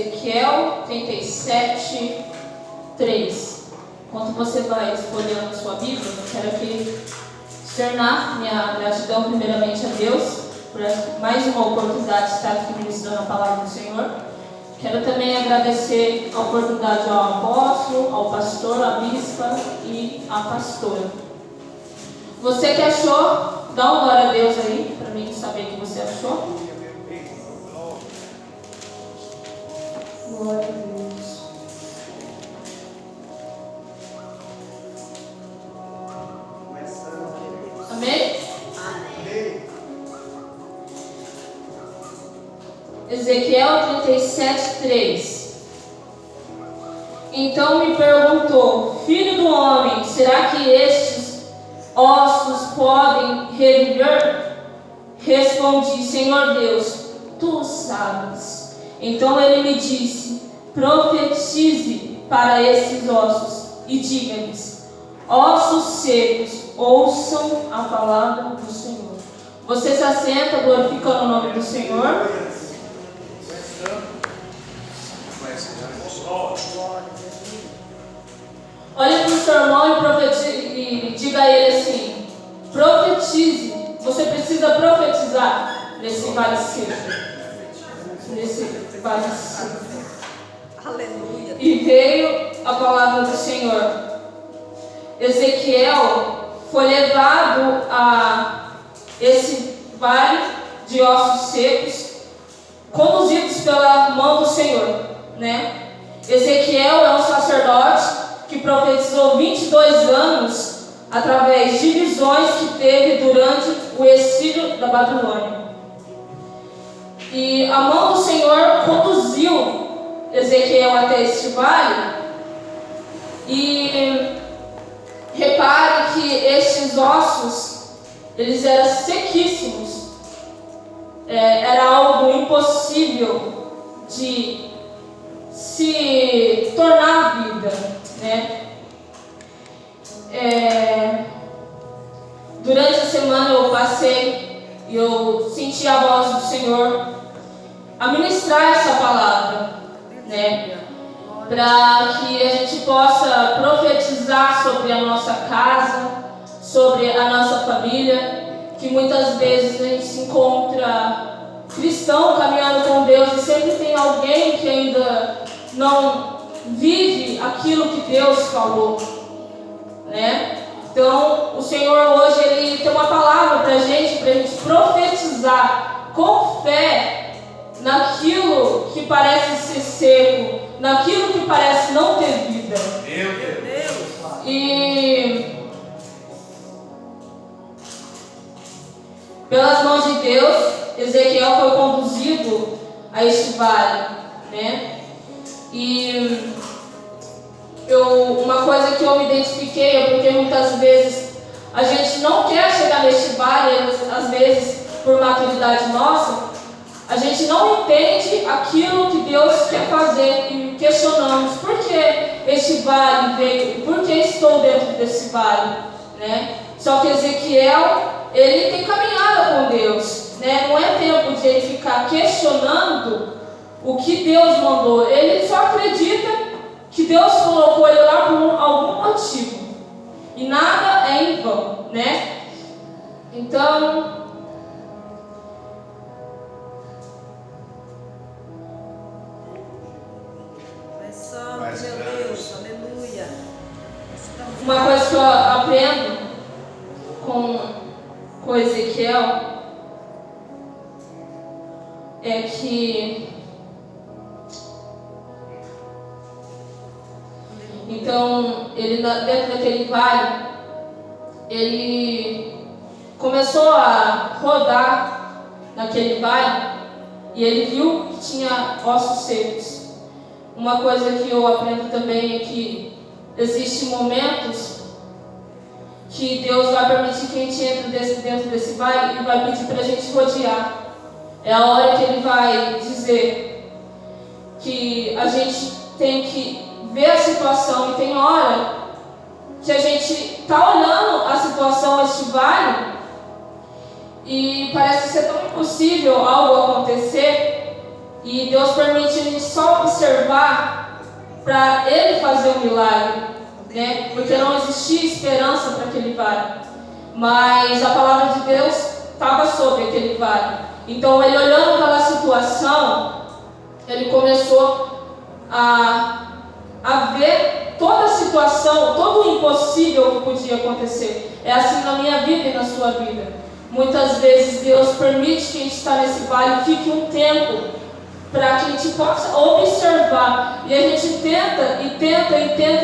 Ezequiel 37, 3. Enquanto você vai escolhendo a sua Bíblia, eu quero aqui externar minha gratidão primeiramente a Deus por mais uma oportunidade de estar aqui ministrando a palavra do Senhor. Quero também agradecer a oportunidade ao apóstolo, ao pastor, à bispa e à pastora. Você que achou, dá uma glória a Deus aí, para mim saber o que você achou. Glória a Deus. Amém? Amém. Ezequiel 37, 3. Então me perguntou: filho do homem, será que estes ossos podem reviver? Respondi: Senhor Deus, tu sabes. Então ele me disse: profetize para esses ossos e diga-lhes: ossos secos, ouçam a palavra do Senhor. Você se assenta glorificando o nome do Senhor. Olhe para o seu irmão e diga a ele assim: profetize. Você precisa profetizar nesse vale seco. Nesse vale seco. Aleluia. E veio a palavra do Senhor. Ezequiel foi levado a esse vale de ossos secos, conduzidos pela mão do Senhor, né? Ezequiel é um sacerdote que profetizou 22 anos através de visões que teve durante o exílio da Babilônia. E a mão do Senhor conduziu Ezequiel até este vale. E repare que estes ossos, eles eram sequíssimos. Era algo impossível de se tornar vida, né? Durante a semana eu passei e eu senti a voz do Senhor a ministrar essa palavra, né? Para que a gente possa profetizar sobre a nossa casa, sobre a nossa família, que muitas vezes a gente se encontra cristão caminhando com Deus e sempre tem alguém que ainda não vive aquilo que Deus falou, né? Então o Senhor hoje ele tem uma palavra para a gente profetizar com fé naquilo que parece ser seco, naquilo que parece não ter vida. Meu Deus. E pelas mãos de Deus, Ezequiel foi conduzido a este vale, né? E uma coisa que eu me identifiquei é porque muitas vezes a gente não quer chegar neste vale, às vezes por maturidade nossa, a gente não entende aquilo que Deus quer fazer e questionamos: por que este vale veio? Por que estou dentro desse vale? Né? Só que Ezequiel, ele tem caminhada com Deus, né? Não é tempo de ele ficar questionando o que Deus mandou. Ele só acredita que Deus colocou ele lá por algum motivo. E nada é em vão, né? Então, meu Deus, aleluia. uma coisa que eu aprendo com Ezequiel é que então ele dentro daquele vale ele começou a rodar naquele vale e ele viu que tinha ossos secos. Uma coisa que eu aprendo também é que existem momentos que Deus vai permitir que a gente entre dentro desse vale e vai pedir para a gente rodear. É a hora que Ele vai dizer que a gente tem que ver a situação, e tem hora que a gente está olhando a situação, este vale, e parece ser tão impossível algo acontecer, E Deus permite a gente só observar para Ele fazer um milagre, né? Porque não existia esperança para aquele vale. Mas a palavra de Deus estava sobre aquele vale. Então ele, olhando aquela situação, ele começou a ver toda a situação, todo o impossível que podia acontecer. É assim na minha vida e na sua vida. Muitas vezes Deus permite que a gente está nesse vale e fique um tempo para que a gente possa observar. E a gente tenta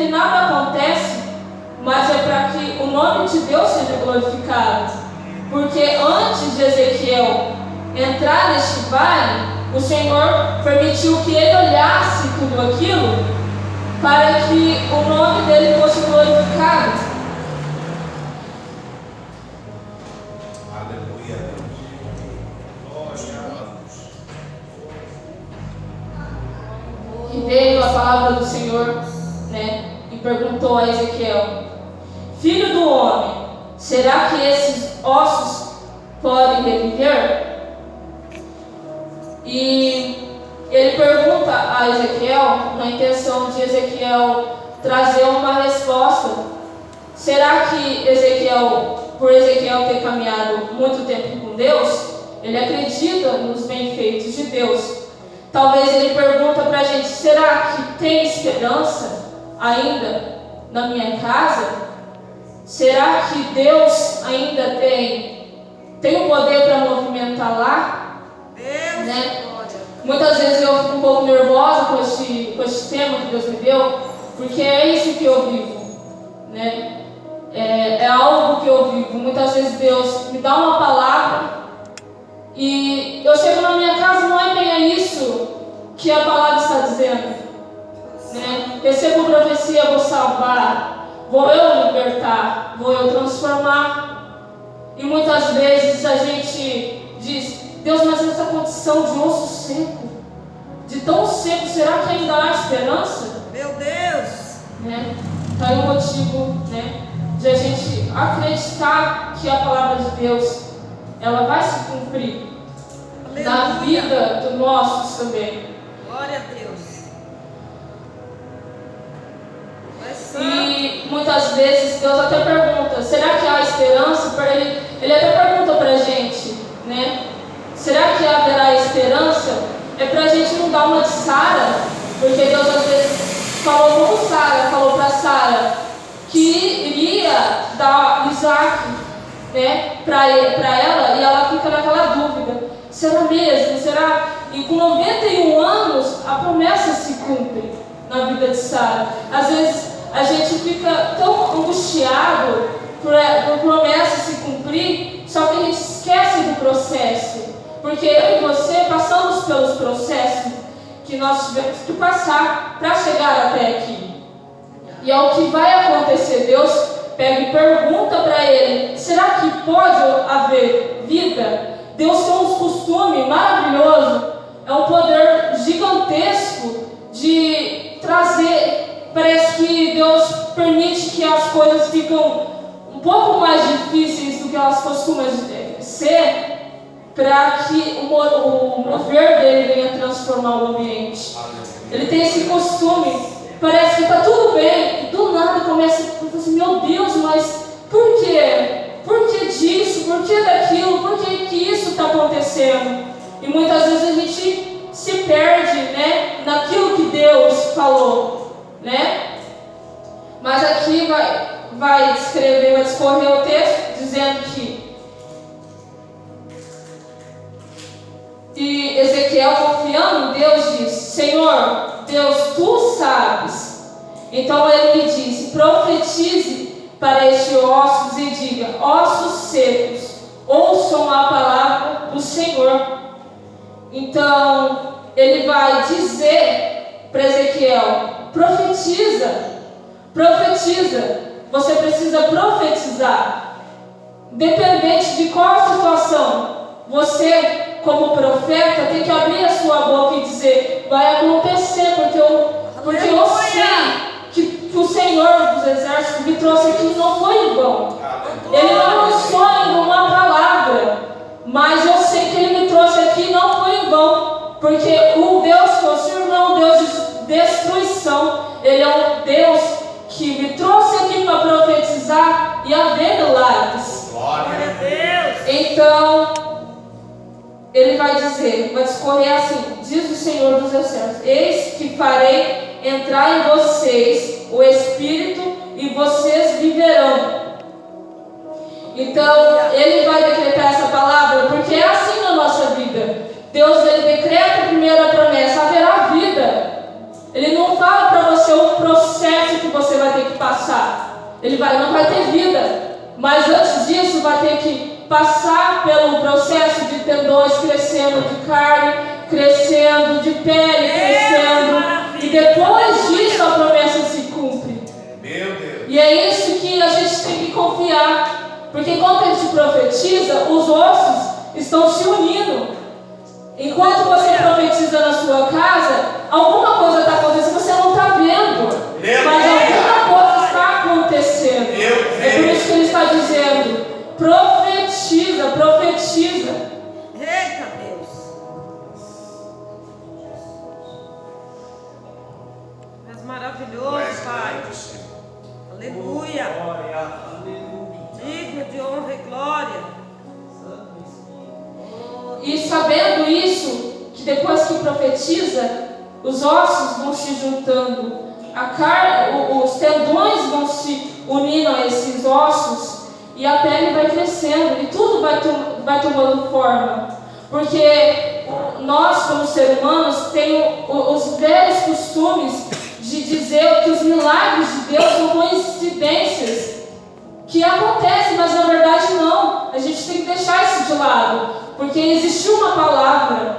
e nada acontece, mas é para que o nome de Deus seja glorificado. Porque antes de Ezequiel entrar neste vale, o Senhor permitiu que ele olhasse tudo aquilo para que o nome dele fosse glorificado. Aleluia. E veio a palavra do Senhor, né, e perguntou a Ezequiel: Filho do homem, será que esses ossos podem reviver? E ele pergunta a Ezequiel, na intenção de Ezequiel trazer uma resposta. Será que por Ezequiel ter caminhado muito tempo com Deus, ele acredita nos benfeitos de Deus? Talvez ele pergunta para a gente: será que tem esperança ainda na minha casa? Será que Deus ainda tem o poder para movimentar lá? Deus, Né? glória. Muitas vezes eu fico um pouco nervosa com esse tema que Deus me deu, porque é isso que eu vivo, né? É algo que eu vivo. Muitas vezes Deus me dá uma palavra e eu chego na minha casa, não é bem isso que a palavra está dizendo, né? Recebo profecia, vou salvar, vou eu libertar, vou eu transformar. E muitas vezes a gente diz: Deus, mas essa condição de osso seco, de tão seco, será que ainda há esperança? Meu Deus. Né? Tá aí o motivo, né, de a gente acreditar que a palavra de Deus, ela vai se cumprir na vida dos nossos também. Glória a Deus. E muitas vezes Deus até pergunta: será que há esperança? Ele até pergunta pra gente, né? Será que haverá esperança? É pra gente não dar uma de Sara, porque Deus às vezes falou com Sara, falou pra Sara que iria dar Isaac, né, pra ela, e ela fica naquela dúvida: será mesmo? Será? E com 91 anos a promessa se cumpre na vida de Sara. Às vezes a gente fica tão angustiado por promessa se cumprir, só que a gente esquece do processo. Porque eu e você passamos pelos processos que nós tivemos que passar para chegar até aqui. E é o que vai acontecer. Deus pega e pergunta para ele: será que pode haver vida? Deus tem um costume maravilhoso, é um poder gigantesco de trazer. Parece que Deus permite que as coisas ficam um pouco mais difíceis do que elas costumam ser, para que o mover dele venha transformar o ambiente. Ele tem esse costume. Parece que está tudo bem, e do nada começa a pensar assim: meu Deus, mas por quê? Por que disso? Por que daquilo? Por que isso está acontecendo? E muitas vezes a gente se perde, né, naquilo que Deus falou, né? Mas aqui vai discorrer o texto dizendo que e Ezequiel, confiando em Deus, diz: Senhor, Deus, Tu sabes. Então ele lhe disse: profetize para estes ossos e diga: ossos secos, ouçam a palavra do Senhor. Então ele vai dizer para Ezequiel: profetiza. Você precisa profetizar. Independente de qual a situação, você, como profeta, tem que abrir a sua boca e dizer: vai acontecer, porque eu sei que o Senhor dos Exércitos me trouxe aqui não foi em vão. Ele não lançou ainda uma palavra, mas eu sei que Ele me trouxe aqui não foi em vão, porque o vai dizer, vai discorrer assim: diz o Senhor dos Exércitos, eis que farei entrar em vocês o Espírito e vocês viverão. Então, Ele vai decretar essa palavra, porque é assim na nossa vida. Deus, Ele decreta primeiro a promessa: haverá vida. Ele não fala para você o processo que você vai ter que passar. Não vai ter vida, mas antes disso vai ter que passar pelo processo de tendões crescendo, de carne crescendo, de pele crescendo, e depois disso a promessa se cumpre. Meu Deus. E é isso que a gente tem que confiar, porque enquanto a gente profetiza, os ossos estão se unindo. Enquanto você profetiza na sua casa, alguma coisa está acontecendo, você não está vendo, mas alguma coisa está acontecendo. É por isso que ele está dizendo: profetiza, profetiza. Eita Deus. És maravilhoso, Pai. Aleluia. Digno de honra e glória. E sabendo isso, que depois que profetiza, os ossos vão se juntando, os tendões vão se unindo a esses ossos, e a pele vai crescendo, e tudo vai tomando forma. Porque nós, como seres humanos, temos os velhos costumes de dizer que os milagres de Deus são coincidências que acontecem, mas na verdade não. A gente tem que deixar isso de lado. Porque existiu uma palavra.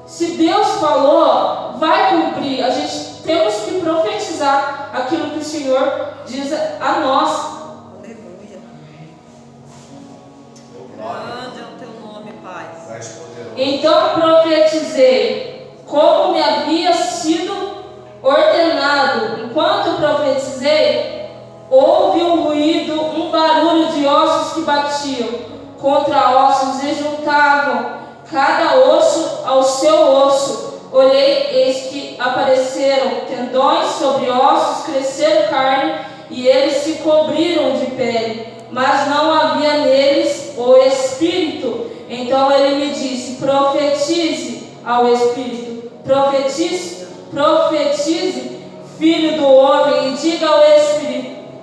Se Deus falou, vai cumprir. A gente temos que profetizar aquilo que o Senhor diz a nós. Aleluia. Grande é o teu nome, Pai. Então profetizei, como me havia sido ordenado. Enquanto profetizei, houve um ruído, um barulho de ossos que batiam contra ossos e juntavam cada osso ao seu osso. Olhei, eis que apareceram tendões sobre ossos, cresceram carne, e eles se cobriram de pele, mas não havia neles o Espírito. Então ele me disse: profetize ao Espírito, profetize, filho do homem, e diga ao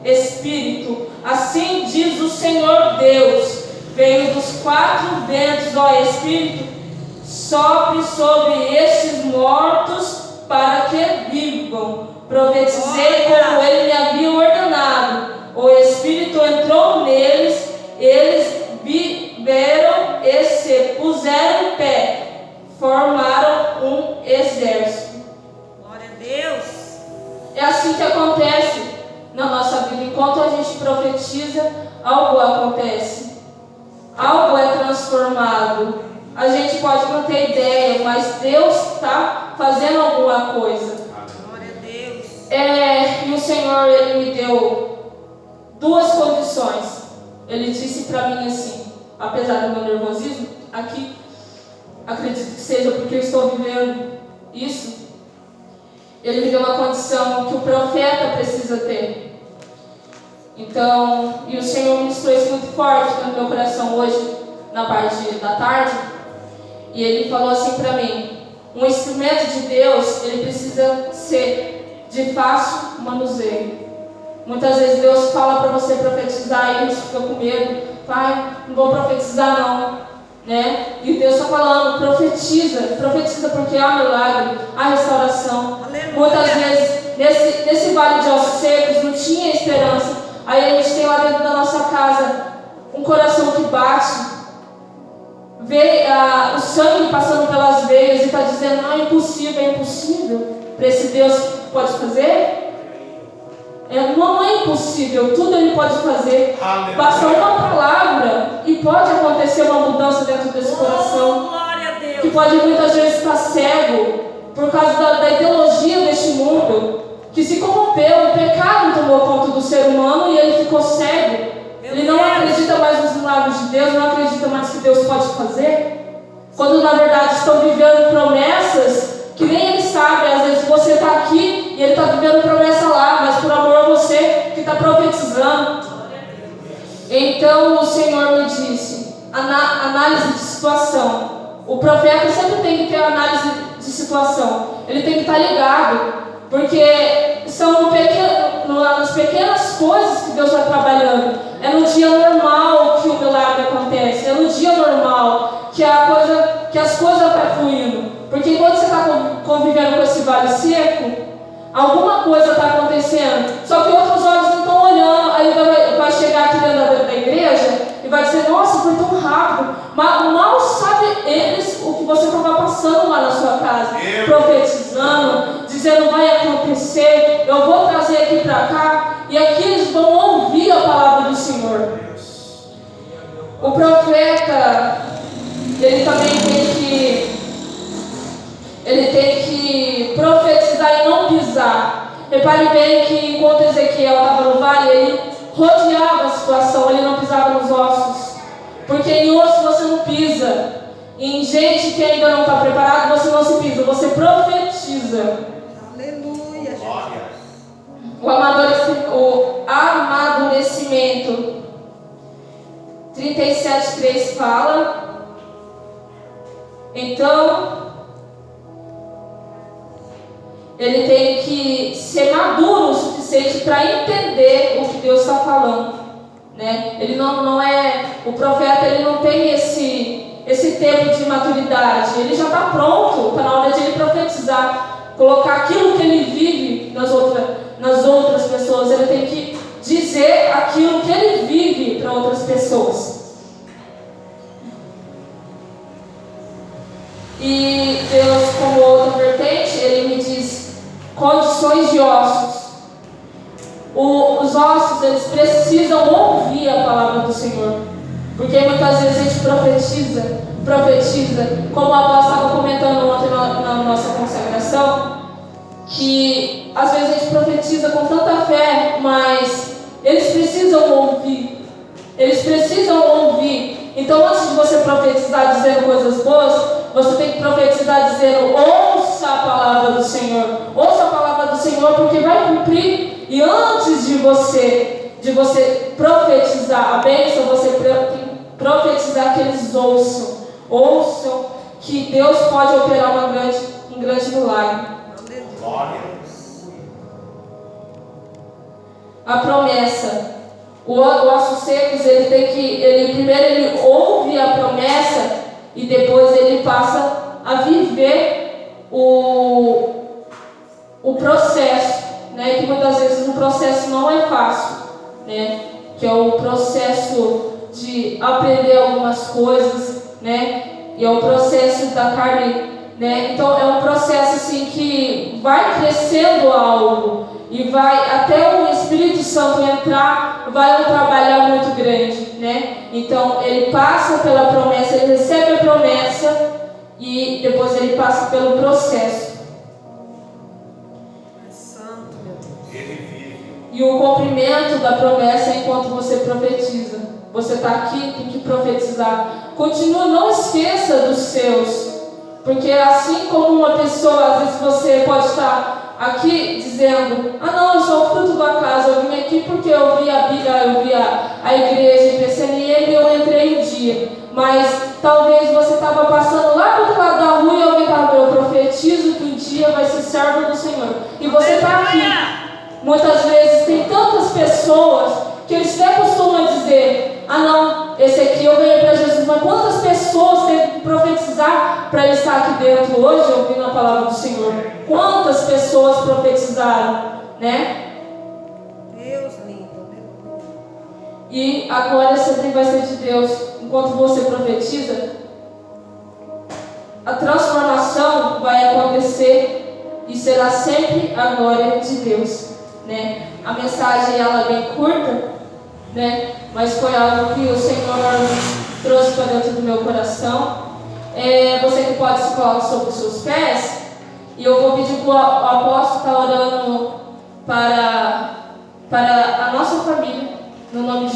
Espírito, assim diz o Senhor Deus: venho dos quatro ventos, ó Espírito, sopre sobre estes mortos para que vivam. Profetizei como ele me havia ordenado. O Espírito entrou neles, eles viveram e se puseram em pé, formaram um exército. Glória a Deus. É assim que acontece na nossa vida. Enquanto a gente profetiza, algo acontece. Algo é transformado. A gente pode não ter ideia, mas Deus está fazendo alguma coisa. Glória a Deus. E o Senhor, Ele me deu duas condições. Ele disse para mim assim, apesar do meu nervosismo, aqui, acredito que seja porque eu estou vivendo isso. Ele me deu uma condição que o profeta precisa ter. Então, e o Senhor ministrou isso muito forte no meu coração hoje, na parte da tarde. E Ele falou assim para mim: um instrumento de Deus, ele precisa ser de fácil manuseio. Muitas vezes Deus fala para você profetizar e a gente fica com medo. Pai, não vou profetizar não, né? E Deus está falando: profetiza porque há milagre, há restauração. Aleluia. Muitas vezes nesse vale de ossos secos não tinha esperança. Aí a gente tem lá dentro da nossa casa um coração que bate, vê o sangue passando pelas veias e está dizendo: não, é impossível para esse Deus que pode fazer. Não é impossível, tudo Ele pode fazer. Basta uma palavra e pode acontecer uma mudança dentro desse coração, glória a Deus. que pode muitas vezes estar cego por causa da ideologia deste mundo, que se corrompeu, o pecado tomou conta do ser humano e ele ficou cego. Ele não acredita mais nos milagres de Deus, não acredita mais que Deus pode fazer, quando na verdade estão vivendo promessas que nem ele sabe. Às vezes você está aqui e ele está vivendo promessa lá, mas por amor a você que está profetizando. Então o Senhor me disse: análise de situação. o profeta sempre tem que ter análise de situação. Ele tem que estar ligado, porque são nas pequenas coisas que Deus vai trabalhando. É no dia normal que o milagre acontece. É no dia normal que as coisas vão fluindo. Porque enquanto você está convivendo com esse vale seco, alguma coisa está acontecendo. Só que outros olhos não estão olhando. Aí vai chegar aqui dentro da igreja e vai dizer: nossa, foi tão rápido. Mas mal sabe eles o que você estava passando lá na sua casa, profetizando, dizendo: vai acontecer, eu vou trazer aqui para cá. E aqui eles vão ouvir a palavra do Senhor. O profeta, ele também tem que profetizar e não pisar. Repare bem que enquanto Ezequiel estava no vale, ele rodeava a situação, ele não pisava nos ossos. Porque em osso você não pisa. Em gente que ainda não está preparada, você não se pisa, você profetiza. Aleluia, Jesus. O amadurecimento. 37:3 fala: então ele tem que ser maduro o suficiente para entender o que Deus está falando, né? Ele não é, o profeta, ele não tem esse tempo de maturidade. Ele já está pronto, está na hora de ele profetizar, colocar aquilo que ele vive nas outras pessoas. Ele tem que dizer aquilo que ele vive para outras pessoas. E Deus, como outra vertente, ele me diz condições de ossos. Os ossos, eles precisam ouvir a palavra do Senhor. Porque muitas vezes a gente profetiza, como o apóstolo estava comentando ontem na nossa consagração, que às vezes a gente profetiza com tanta fé, mas eles precisam ouvir. Então, antes de você profetizar dizendo coisas boas, você tem que profetizar dizendo: ouça a palavra do Senhor. Ouça a palavra do Senhor, porque vai cumprir. E antes de você profetizar a bênção, você tem que profetizar que eles ouçam. Ouçam que Deus pode operar um grande milagre. A promessa. O ossos secos, primeiro ouve a promessa e depois ele passa a viver o processo, né? Que muitas vezes o processo não é fácil, né? Que é o processo de aprender algumas coisas, né? E é o processo da carne, né? Então é um processo assim que vai crescendo algo e vai até o Espírito Santo entrar, vai um trabalhar muito grande, né? Então ele passa pela promessa, ele recebe a promessa e depois ele passa pelo processo. Santo, meu Deus. Ele vive. E o cumprimento da promessa é enquanto você profetiza. Você está aqui, tem que profetizar. Continua, não esqueça dos seus. Porque assim como uma pessoa, às vezes você pode estar aqui dizendo: ah não, eu sou fruto do acaso, eu vim aqui porque eu vi a Bíblia, eu vi a igreja, pensei nele e eu entrei um dia. Mas talvez você estava passando lá do outro lado da rua e alguém estava: eu profetizo que um dia vai ser servo do Senhor. E você está aqui. Muitas vezes tem tantas pessoas que eles até costumam dizer: ah não, esse aqui eu ganhei para Jesus. Mas quantas pessoas teve que profetizar para ele estar aqui dentro hoje ouvindo a palavra do Senhor? Quantas pessoas profetizaram, né? Deus lindo. E a glória sempre vai ser de Deus. Enquanto você profetiza, a transformação vai acontecer e será sempre a glória de Deus, né? A mensagem ela é bem curta, né? Mas foi algo que o Senhor trouxe para dentro do meu coração. Você que pode se colocar sobre os seus pés, e eu vou pedir para o apóstolo estar orando para a nossa família, no nome de